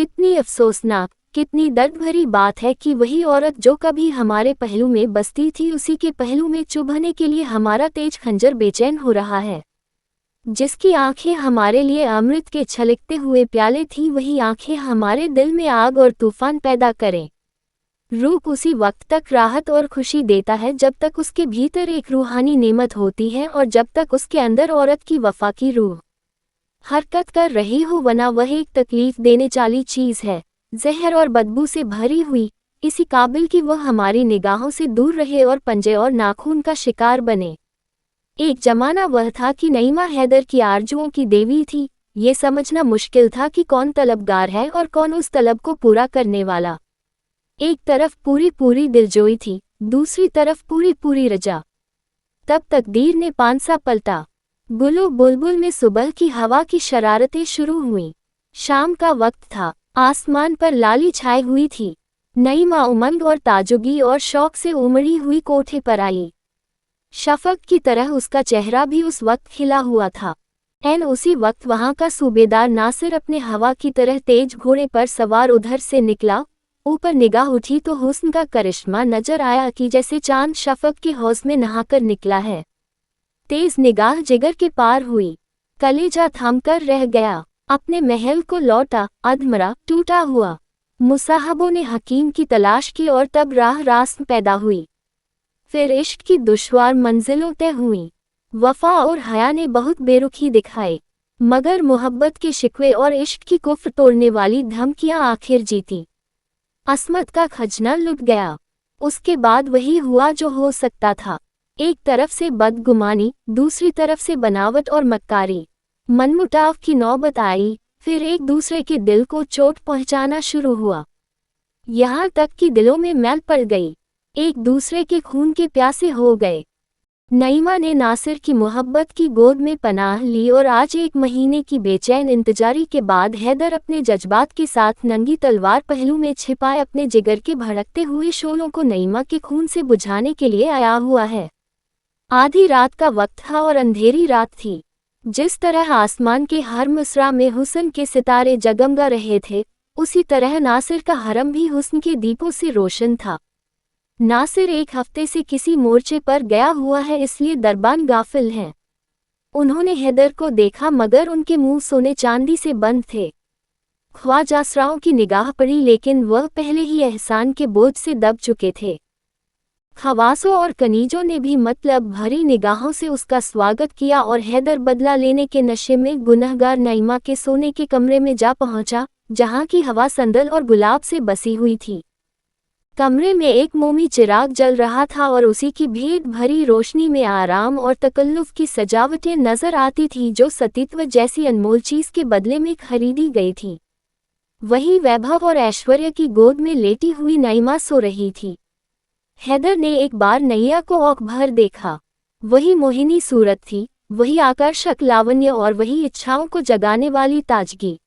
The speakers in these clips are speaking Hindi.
कितनी अफसोसनाक, कितनी दर्द भरी बात है कि वही औरत जो कभी हमारे पहलू में बसती थी, उसी के पहलू में चुभने के लिए हमारा तेज खंजर बेचैन हो रहा है। जिसकी आंखें हमारे लिए अमृत के छलकते हुए प्याले थी, वही आंखें हमारे दिल में आग और तूफान पैदा करें। रूप उसी वक्त तक राहत और खुशी देता है जब तक उसके भीतर एक रूहानी नेमत होती है और जब तक उसके अंदर औरत की वफा की रूह हरकत कर रही हो, वरना वह एक तकलीफ देने वाली चीज़ है, जहर और बदबू से भरी हुई, इसी काबिल कि वह हमारी निगाहों से दूर रहे और पंजे और नाखून का शिकार बने। एक जमाना वह था कि नईमा हैदर की आरजुओं की देवी थी। ये समझना मुश्किल था कि कौन तलबगार है और कौन उस तलब को पूरा करने वाला। एक तरफ पूरी पूरी दिलजोई थी, दूसरी तरफ पूरी पूरी रजा। तब तकदीर ने पांसा पलटा। गुलो बुलबुल में सुबह की हवा की शरारतें शुरू हुईं। शाम का वक्त था, आसमान पर लाली छाई हुई थी। नईमा उमंग और ताजुगी और शौक से उमड़ी हुई कोठे पर आई। शफक की तरह उसका चेहरा भी उस वक्त खिला हुआ था। ऐन उसी वक्त वहां का सूबेदार नासिर अपने हवा की तरह तेज घोड़े पर सवार उधर से निकला। ऊपर निगाह उठी तो हुस्न का करिश्मा नजर आया कि जैसे चांद शफक के हौज में नहाकर निकला है। तेज निगाह जिगर के पार हुई, कलेजा थमकर रह गया। अपने महल को लौटा, अधमरा टूटा हुआ। मुसाहबों ने हकीम की तलाश की और तब राह रास्त पैदा हुई। फिर इश्क की दुश्वार मंजिलों तय हुई। वफा और हया ने बहुत बेरुखी दिखाई, मगर मोहब्बत के शिकवे और इश्क की कुफ्र तोड़ने वाली धमकियां आखिर जीती। अस्मत का खजना लुट गया। उसके बाद वही हुआ जो हो सकता था। एक तरफ से बदगुमानी, दूसरी तरफ से बनावट और मक्कारी। मनमुटाव की नौबत आई, फिर एक दूसरे के दिल को चोट पहुंचाना शुरू हुआ। यहाँ तक कि दिलों में मैल पड़ गई, एक दूसरे के खून के प्यासे हो गए। नईमा ने नासिर की मोहब्बत की गोद में पनाह ली और आज 1 महीने की बेचैन इंतजारी के बाद हैदर अपने जज्बात के साथ नंगी तलवार पहलू में छिपाए अपने जिगर के भड़कते हुए शोलों को नईमा के खून से बुझाने के लिए आया हुआ है। आधी रात का वक्त था और अंधेरी रात थी। जिस तरह आसमान के हर मिसरा में हुस्न के सितारे जगमगा रहे थे, उसी तरह नासिर का हरम भी हुस्न के दीपों से रोशन था। नासिर 1 हफ्ते से किसी मोर्चे पर गया हुआ है, इसलिए दरबान गाफिल हैं। उन्होंने हैदर को देखा मगर उनके मुंह सोने चांदी से बंद थे। ख्वाजासराओं की निगाह पड़ी लेकिन वह पहले ही एहसान के बोझ से दब चुके थे। खवासों और कनीजों ने भी मतलब भरी निगाहों से उसका स्वागत किया और हैदर बदला लेने के नशे में गुनहगार नईमा के सोने के कमरे में जा पहुंचा, जहां की हवा संदल और गुलाब से बसी हुई थी। कमरे में एक मोमी चिराग जल रहा था और उसी की भेद भरी रोशनी में आराम और तकल्लुफ की सजावटें नजर आती थी जो सतीत्व जैसी अनमोल चीज के बदले में खरीदी गई थी। वही वैभव और ऐश्वर्य की गोद में लेटी हुई नईमा सो रही थी। हैदर ने एक बार नैया को औंख भर देखा। वही मोहिनी सूरत थी, वही आकर्षक लावण्य और वही इच्छाओं को जगाने वाली ताजगी।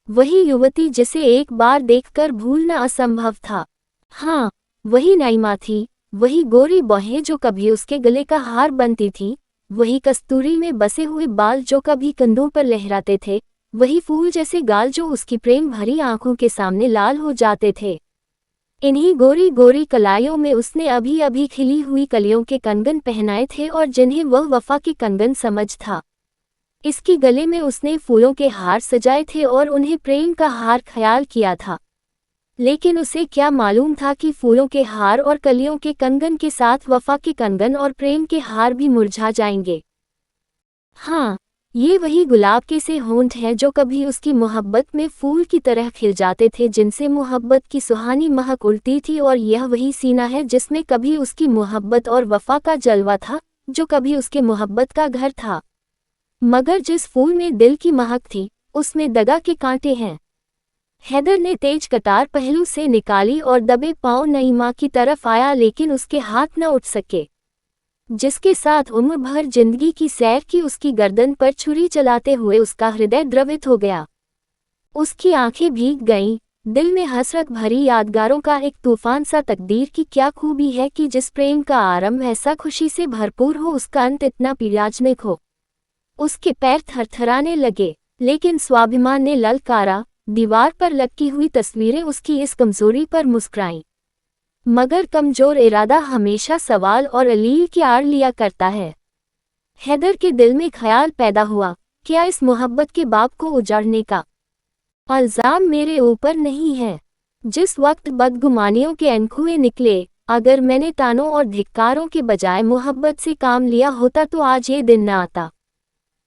वही युवती जिसे एक बार देखकर भूलना असंभव था। हाँ, वही नईमा थी, वही गोरी बहें जो कभी उसके गले का हार बनती थी, वही कस्तूरी में बसे हुए बाल जो कभी कंधों पर लहराते थे, वही फूल जैसे गाल जो उसकी प्रेम भरी आंखों के सामने लाल हो जाते थे। इन्हीं गोरी गोरी कलाइयों में उसने अभी अभी खिली हुई कलियों के कंगन पहनाए थे और जिन्हें वह वफा के कंगन समझ था। इसके गले में उसने फूलों के हार सजाए थे और उन्हें प्रेम का हार ख्याल किया था। लेकिन उसे क्या मालूम था कि फूलों के हार और कलियों के कंगन के साथ वफा के कंगन और प्रेम के हार भी मुरझा जाएंगे। हाँ, ये वही गुलाब के से होंठ हैं जो कभी उसकी मोहब्बत में फूल की तरह खिल जाते थे, जिनसे मोहब्बत की सुहानी महक उड़ती थी, और यह वही सीना है जिसमें कभी उसकी मोहब्बत और वफा का जलवा था, जो कभी उसके मोहब्बत का घर था। मगर जिस फूल में दिल की महक थी, उसमें दगा के कांटे हैं। हैदर ने तेज कटार पहलू से निकाली और दबे पांव नईमा की तरफ आया, लेकिन उसके हाथ न उठ सके। जिसके साथ उम्र भर जिंदगी की सैर की उसकी गर्दन पर छुरी चलाते हुए उसका हृदय द्रवित हो गया। उसकी आंखें भीग गईं, दिल में हसरत भरी यादगारों का एक तूफान सा। तकदीर की क्या खूबी है कि जिस प्रेम का आरंभ ऐसा खुशी से भरपूर हो, उसका अंत इतना पीड़ाजनक हो। उसके पैर थरथराने लगे, लेकिन स्वाभिमान ने ललकारा, दीवार पर लटकी हुई तस्वीरें उसकी इस कमजोरी पर मुस्कुराईं। मगर कमजोर इरादा हमेशा सवाल और अलील की आड़ लिया करता है। हैदर के दिल में ख्याल पैदा हुआ, क्या इस मोहब्बत के बाब को उजाड़ने का इल्जाम मेरे ऊपर नहीं है? जिस वक्त बदगुमानियों के अनखुए निकले, अगर मैंने तानों और धिक्कारों के बजाय मोहब्बत से काम लिया होता तो आज ये दिन न आता।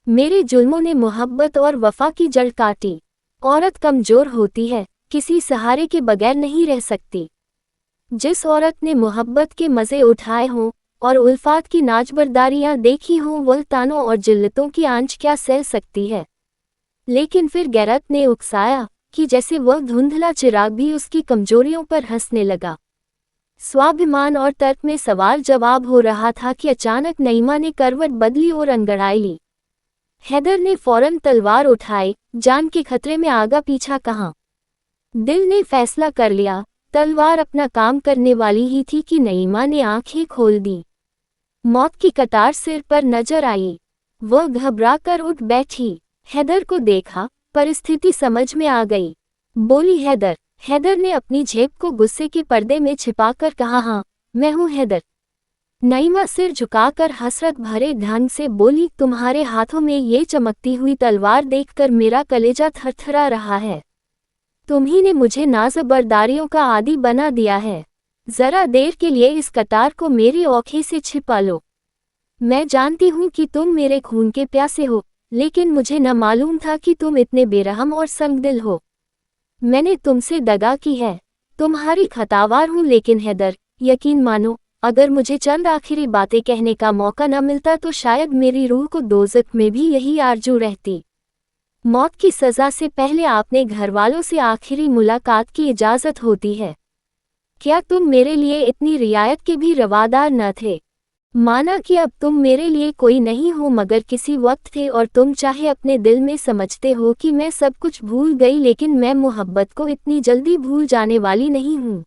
मेरे जुल्मों ने मोहब्बत और वफा की जड़ काटी। औरत कमजोर होती है, किसी सहारे के बगैर नहीं रह सकती। जिस औरत ने मोहब्बत के मज़े उठाए हों और उल्फात की नाजबरदारियां देखी हों, वह तानों और जिल्लतों की आंच क्या सह सकती है? लेकिन फिर गैरत ने उकसाया कि जैसे वह धुंधला चिराग भी उसकी कमजोरियों पर हंसने लगा। स्वाभिमान और तर्क में सवाल जवाब हो रहा था कि अचानक नईमा ने करवट बदली और अंगड़ाई ली। हैदर ने फौरन तलवार उठाई, जान के खतरे में आगा पीछा कहाँ। दिल ने फैसला कर लिया, तलवार अपना काम करने वाली ही थी कि नईमा ने आंखें खोल दी। मौत की कतार सिर पर नजर आई। वह घबरा कर उठ बैठी। हैदर को देखा, परिस्थिति समझ में आ गई। बोली, हैदर। हैदर ने अपनी झेप को गुस्से के पर्दे में छिपाकर कहा, हाँ मैं हूँ हैदर। नईमा सिर झुकाकर हसरत भरे ढंग से बोली, तुम्हारे हाथों में ये चमकती हुई तलवार देखकर मेरा कलेजा थरथरा रहा है। तुम्ही ने मुझे नाजबरदारियों का आदी बना दिया है। जरा देर के लिए इस कतार को मेरी औंखें से छिपा लो। मैं जानती हूँ कि तुम मेरे खून के प्यासे हो, लेकिन मुझे न मालूम था कि तुम इतने बेरहम और संगदिल हो। मैंने तुमसे दगा की है, तुम्हारी खतावार हूँ, लेकिन हैदर यकीन मानो, अगर मुझे चंद आखिरी बातें कहने का मौका न मिलता तो शायद मेरी रूह को दोज़ख में भी यही आरज़ू रहती। मौत की सज़ा से पहले आपने घरवालों से आखिरी मुलाकात की इजाज़त होती है। क्या तुम मेरे लिए इतनी रियायत के भी रवादार न थे? माना कि अब तुम मेरे लिए कोई नहीं हो, मगर किसी वक्त थे, और तुम चाहे अपने दिल में समझते हो कि मैं सब कुछ भूल गई, लेकिन मैं मोहब्बत को इतनी जल्दी भूल जाने वाली नहीं हूँ।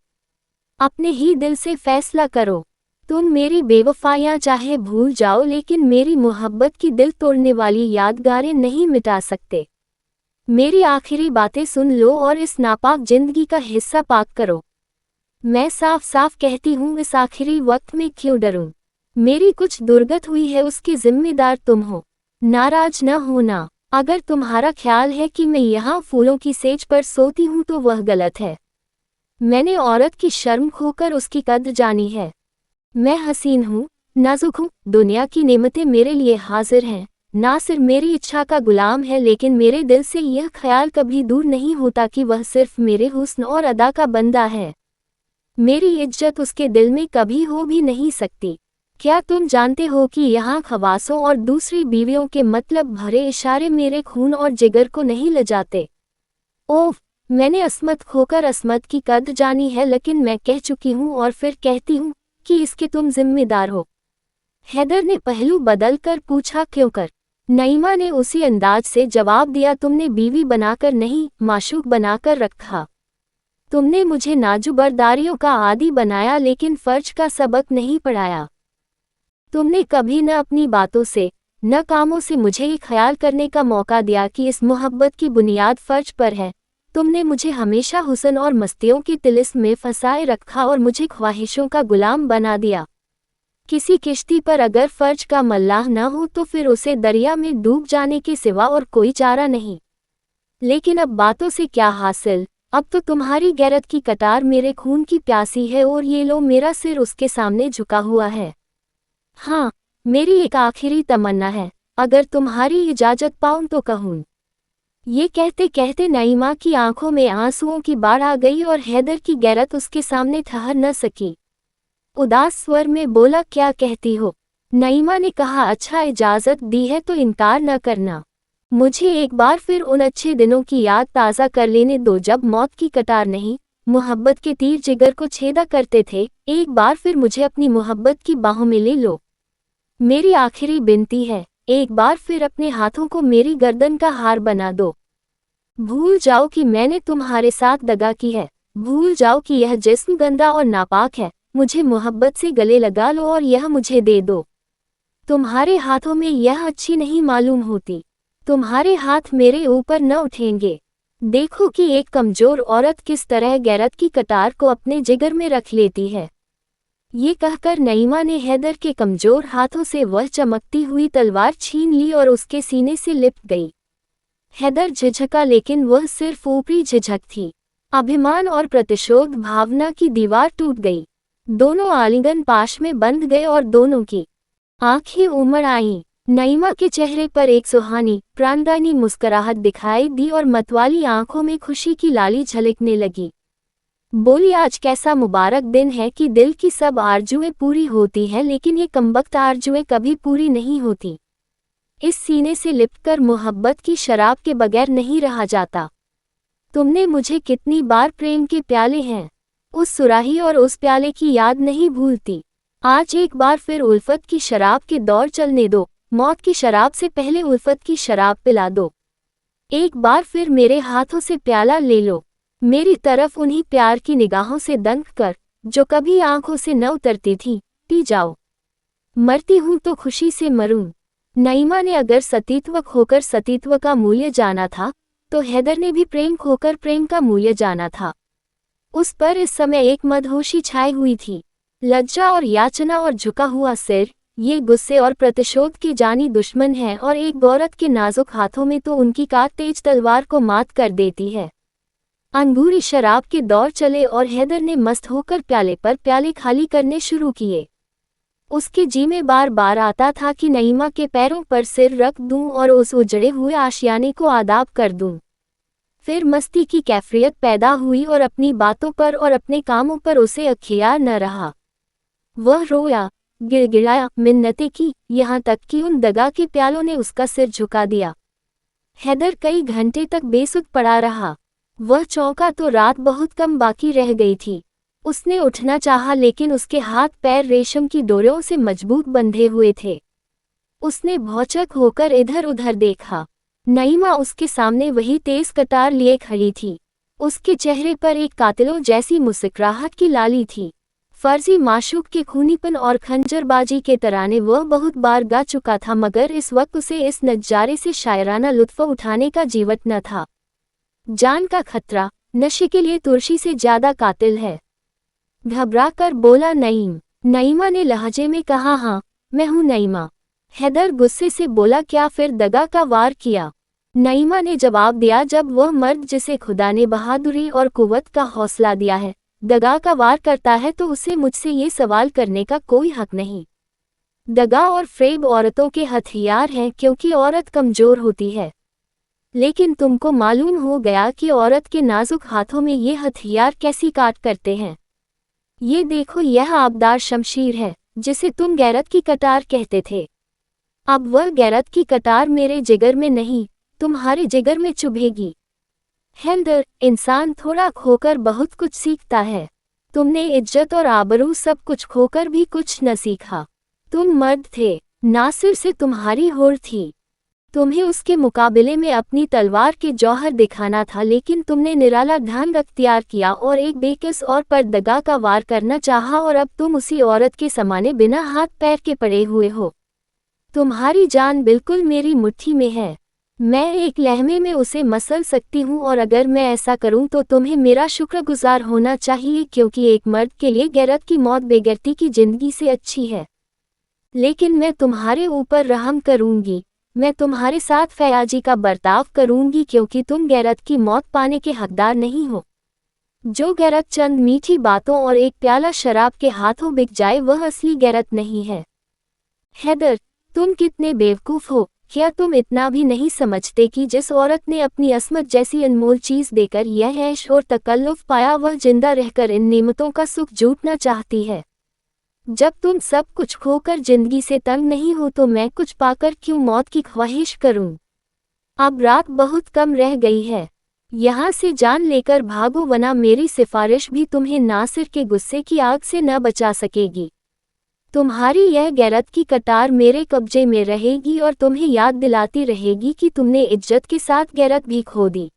अपने ही दिल से फैसला करो। तुम मेरी बेवफाइयाँ चाहे भूल जाओ, लेकिन मेरी मोहब्बत की दिल तोड़ने वाली यादगारें नहीं मिटा सकते। मेरी आखिरी बातें सुन लो और इस नापाक जिंदगी का हिस्सा पाक करो। मैं साफ साफ कहती हूँ, इस आखिरी वक्त में क्यों डरूं? मेरी कुछ दुर्गत हुई है, उसकी जिम्मेदार तुम हो। नाराज न होना। अगर तुम्हारा ख्याल है कि मैं यहाँ फूलों की सेज पर सोती हूँ तो वह गलत है। मैंने औरत की शर्म खोकर उसकी कद्र जानी है। मैं हसीन हूँ, नाजुक हूँ, दुनिया की नेमतें मेरे लिए हाजिर हैं। ना सिर्फ मेरी इच्छा का गुलाम है, लेकिन मेरे दिल से यह ख्याल कभी दूर नहीं होता कि वह सिर्फ मेरे हुस्न और अदा का बंदा है। मेरी इज्जत उसके दिल में कभी हो भी नहीं सकती। क्या तुम जानते हो कि यहाँ खवासों और दूसरी बीवियों के मतलब भरे इशारे मेरे खून और जिगर को नहीं लजाते? ओह, मैंने अस्मत खोकर अस्मत की कद्र जानी है, लेकिन मैं कह चुकी हूँ और फिर कहती हूँ कि इसके तुम जिम्मेदार हो। हैदर ने पहलू बदल कर पूछा, क्यों कर? नईमा ने उसी अंदाज से जवाब दिया, तुमने बीवी बनाकर नहीं, माशूक बनाकर रखा। तुमने मुझे नाजुबरदारियों का आदी बनाया, लेकिन फर्ज का सबक नहीं पढ़ाया। तुमने कभी न अपनी बातों से न कामों से मुझे ये ख्याल करने का मौका दिया कि इस मोहब्बत की बुनियाद फर्ज पर है। तुमने मुझे हमेशा हुस्न और मस्तियों की तिलिस्म में फंसाए रखा और मुझे ख्वाहिशों का गुलाम बना दिया। किसी किश्ती पर अगर फर्ज का मल्लाह न हो तो फिर उसे दरिया में डूब जाने के सिवा और कोई चारा नहीं। लेकिन अब बातों से क्या हासिल? अब तो तुम्हारी गैरत की कतार मेरे खून की प्यासी है, और ये लो मेरा सिर उसके सामने झुका हुआ है। हाँ, मेरी एक आखिरी तमन्ना है, अगर तुम्हारी इजाजत पाऊं तो कहूं। ये कहते कहते नईमा की आंखों में आंसुओं की बाढ़ आ गई और हैदर की गैरत उसके सामने ठहर न सकी। उदास स्वर में बोला, क्या कहती हो? नईमा ने कहा, अच्छा, इजाजत दी है तो इनकार न करना। मुझे एक बार फिर उन अच्छे दिनों की याद ताज़ा कर लेने दो जब मौत की कतार नहीं, मोहब्बत के तीर जिगर को छेदा करते थे। एक बार फिर मुझे अपनी मोहब्बत की बाहों में ले लो। मेरी आखिरी विनती है, एक बार फिर अपने हाथों को मेरी गर्दन का हार बना दो। भूल जाओ कि मैंने तुम्हारे साथ दगा की है। भूल जाओ कि यह जिस्म गंदा और नापाक है। मुझे मोहब्बत से गले लगा लो और यह मुझे दे दो। तुम्हारे हाथों में यह अच्छी नहीं मालूम होती। तुम्हारे हाथ मेरे ऊपर न उठेंगे। देखो कि एक कमजोर औरत किस तरह गैरत की कटार को अपने जिगर में रख लेती है। ये कहकर नईमा ने हैदर के कमजोर हाथों से वह चमकती हुई तलवार छीन ली और उसके सीने से लिपट गई। हैदर झिझका, लेकिन वह सिर्फ ऊपरी झिझक थी। अभिमान और प्रतिशोध भावना की दीवार टूट गई। दोनों आलिंगन पाश में बंध गए और दोनों की आंखें उमड़ आईं। नईमा के चेहरे पर एक सुहानी, प्राणदायी मुस्कुराहट दिखाई दी और मतवाली आंखों में खुशी की लाली झलकने लगी। बोली, आज कैसा मुबारक दिन है कि दिल की सब आरजुएं पूरी होती हैं, लेकिन ये कमबख्त आरजुएं कभी पूरी नहीं होती। इस सीने से लिपटकर मोहब्बत की शराब के बगैर नहीं रहा जाता। तुमने मुझे कितनी बार प्रेम के प्याले हैं, उस सुराही और उस प्याले की याद नहीं भूलती। आज एक बार फिर उल्फत की शराब के दौर चलने दो, मौत की शराब से पहले उल्फत की शराब पिला दो। एक बार फिर मेरे हाथों से प्याला ले लो, मेरी तरफ उन्हीं प्यार की निगाहों से दंग कर जो कभी आंखों से न उतरती थी। पी जाओ, मरती हूं तो खुशी से मरूं। नईमा ने अगर सतीत्व खोकर सतीत्व का मूल्य जाना था, तो हैदर ने भी प्रेम खोकर प्रेम का मूल्य जाना था। उस पर इस समय एक मदहोशी छाई हुई थी। लज्जा और याचना और झुका हुआ सिर, ये गुस्से और प्रतिशोध के जानी दुश्मन है, और एक औरत के नाजुक हाथों में तो उनकी काट तेज तलवार को मात कर देती है। अंगूरी शराब के दौर चले और हैदर ने मस्त होकर प्याले पर प्याले खाली करने शुरू किए। उसके जी में बार बार आता था कि नईमा के पैरों पर सिर रख दूं और उस उजड़े हुए आशियाने को आदाब कर दूं। फिर मस्ती की कैफियत पैदा हुई और अपनी बातों पर और अपने कामों पर उसे अख्तियार न रहा। वह रोया, गिड़गिड़ाया, मिन्नतें की, यहाँ तक कि उन दगा के प्यालों ने उसका सिर झुका दिया। हैदर कई घंटे तक बेसुध पड़ा रहा। वह चौंका तो रात बहुत कम बाकी रह गई थी। उसने उठना चाहा, लेकिन उसके हाथ पैर रेशम की डोरियों से मजबूत बंधे हुए थे। उसने भौचक होकर इधर उधर देखा। नईमा उसके सामने वही तेज कटार लिए खड़ी थी। उसके चेहरे पर एक कातिलों जैसी मुस्कुराहट की लाली थी। फर्जी माशूक के खूनीपन और खंजरबाजी के तराने वह बहुत बार गा चुका था, मगर इस वक्त उसे इस नजारे से शायराना लुत्फ उठाने का जीवत न था। जान का खतरा नशे के लिए तुर्शी से ज्यादा कातिल है। घबरा कर बोला नईम। नईमा ने लहजे में कहा, हाँ मैं हूँ नईमा। हैदर गुस्से से बोला, क्या फिर दगा का वार किया? नईमा ने जवाब दिया, जब वह मर्द जिसे खुदा ने बहादुरी और कुव्वत का हौसला दिया है दगा का वार करता है, तो उसे मुझसे ये सवाल करने का कोई हक नहीं। दगा और फ्रेब औरतों के हथियार हैं, क्योंकि औरत कमजोर होती है। लेकिन तुमको मालूम हो गया कि औरत के नाजुक हाथों में ये हथियार कैसी काट करते हैं। ये देखो, यह आबदार शमशीर है जिसे तुम गैरत की कटार कहते थे। अब वह गैरत की कटार मेरे जिगर में नहीं, तुम्हारे जिगर में चुभेगी। हैदर, इंसान थोड़ा खोकर बहुत कुछ सीखता है। तुमने इज्जत और आबरू सब कुछ खोकर भी कुछ न सीखा। तुम मर्द थे, नासिर से तुम्हारी होड़ थी। तुम्हें उसके मुकाबले में अपनी तलवार के जौहर दिखाना था, लेकिन तुमने निराला ढंग अख्तियार किया और एक बेकस और पर दगा का वार करना चाहा, और अब तुम उसी औरत के समाने बिना हाथ पैर के पड़े हुए हो। तुम्हारी जान बिल्कुल मेरी मुट्ठी में है। मैं एक लहमे में उसे मसल सकती हूँ, और अगर मैं ऐसा करूँ तो तुम्हें मेरा शुक्रगुजार होना चाहिए, क्योंकि एक मर्द के लिए गैरत की मौत बेगैरती की जिंदगी से अच्छी है। लेकिन मैं तुम्हारे ऊपर रहम करूँगी। मैं तुम्हारे साथ फयाजी का बर्ताव करूँगी, क्योंकि तुम गैरत की मौत पाने के हकदार नहीं हो। जो गैरत चंद मीठी बातों और एक प्याला शराब के हाथों बिक जाए, वह असली गैरत नहीं है। हैदर, तुम कितने बेवकूफ़ हो। क्या तुम इतना भी नहीं समझते कि जिस औरत ने अपनी असमत जैसी अनमोल चीज़ देकर यह ऐश और तकल्लुफ़ पाया, वह जिंदा रहकर इन नेमतों का सुख जूटना चाहती है। जब तुम सब कुछ खोकर जिंदगी से तंग नहीं हो, तो मैं कुछ पाकर क्यों मौत की ख्वाहिश करूं? अब रात बहुत कम रह गई है। यहाँ से जान लेकर भागो, वरना मेरी सिफारिश भी तुम्हें नासिर के गुस्से की आग से न बचा सकेगी। तुम्हारी यह गैरत की कटार मेरे कब्जे में रहेगी और तुम्हें याद दिलाती रहेगी कि तुमने इज्जत के साथ गैरत भी खो दी।